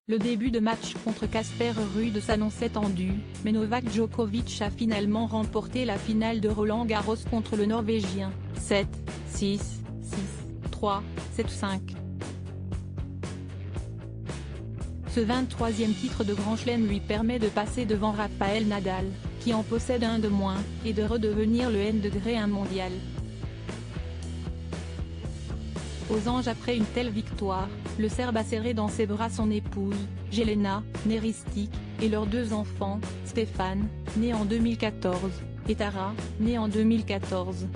Le début de match contre Casper Ruud s'annonçait tendu, mais Novak Djokovic a finalement remporté la finale de Roland-Garros contre le Norvégien, 7, 6, 6, 3, 7, 5. Ce 23e titre de Grand Chelem lui permet de passer devant Rafael Nadal, qui en possède un de moins, et de redevenir le N°1 mondial. Aux anges après une telle victoire, le Serbe a serré dans ses bras son épouse, Jelena, née Ristic, et leurs deux enfants, Stéphane, né en 2014, et Tara, née en 2014.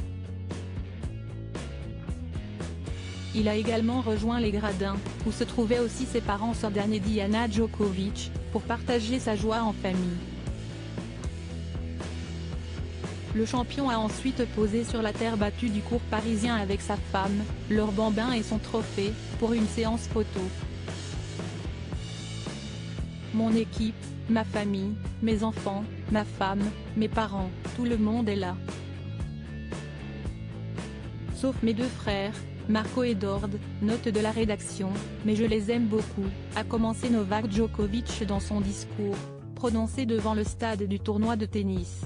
Il a également rejoint les gradins, où se trouvaient aussi ses parents Zordan et Diana Djokovic, pour partager sa joie en famille. Le champion a ensuite posé sur la terre battue du court parisien avec sa femme, leur bambin et son trophée, pour une séance photo. Mon équipe, ma famille, mes enfants, ma femme, mes parents, tout le monde est là. Sauf mes deux frères, Marco et Dord, note de la rédaction, mais je les aime beaucoup, a commencé Novak Djokovic dans son discours, prononcé devant le stade du tournoi de tennis.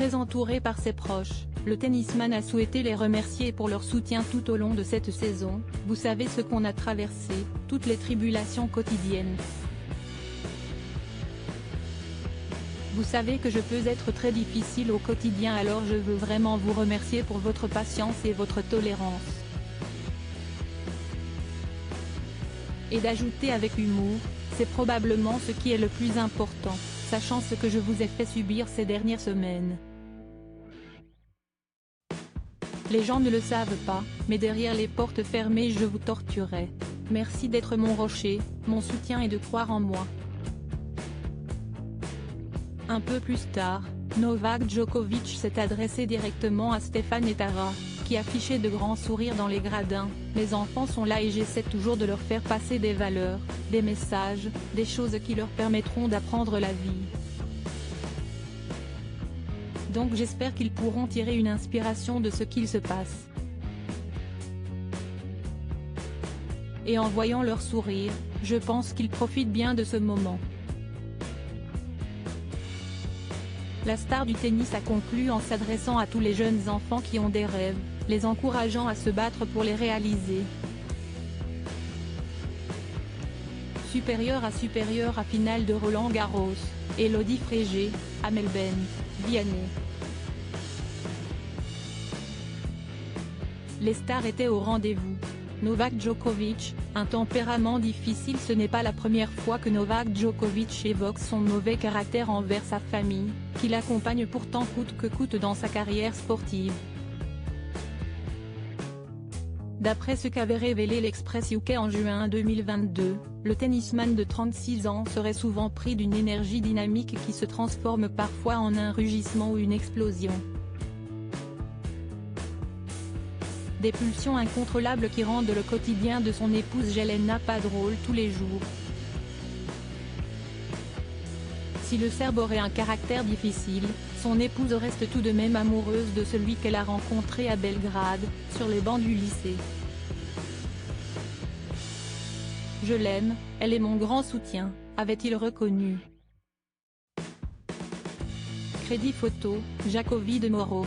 Très entouré par ses proches, le tennisman a souhaité les remercier pour leur soutien tout au long de cette saison. Vous savez ce qu'on a traversé, toutes les tribulations quotidiennes. Vous savez que je peux être très difficile au quotidien, alors je veux vraiment vous remercier pour votre patience et votre tolérance. Et d'ajouter avec humour, c'est probablement ce qui est le plus important, sachant ce que je vous ai fait subir ces dernières semaines. Les gens ne le savent pas, mais derrière les portes fermées je vous torturais. Merci d'être mon rocher, mon soutien et de croire en moi. Un peu plus tard, Novak Djokovic s'est adressé directement à Stéphane et Tara, qui affichaient de grands sourires dans les gradins. Mes enfants sont là et j'essaie toujours de leur faire passer des valeurs, des messages, des choses qui leur permettront d'apprendre la vie. Donc j'espère qu'ils pourront tirer une inspiration de ce qu'il se passe. Et en voyant leur sourire, je pense qu'ils profitent bien de ce moment. La star du tennis a conclu en s'adressant à tous les jeunes enfants qui ont des rêves, les encourageant à se battre pour les réaliser. Supérieur à finale de Roland-Garros, Elodie Frégé, à Melbourne, Vianney. Les stars étaient au rendez-vous. Novak Djokovic, un tempérament difficile. Ce n'est pas la première fois que Novak Djokovic évoque son mauvais caractère envers sa famille, qui l'accompagne pourtant coûte que coûte dans sa carrière sportive. D'après ce qu'avait révélé l'Express UK en juin 2022, le tennisman de 36 ans serait souvent pris d'une énergie dynamique qui se transforme parfois en un rugissement ou une explosion. Des pulsions incontrôlables qui rendent le quotidien de son épouse Jelena pas drôle tous les jours. Si le Serbe aurait un caractère difficile, son épouse reste tout de même amoureuse de celui qu'elle a rencontré à Belgrade, sur les bancs du lycée. Je l'aime, elle est mon grand soutien, avait-il reconnu. Crédit photo, Jacobi de Moro.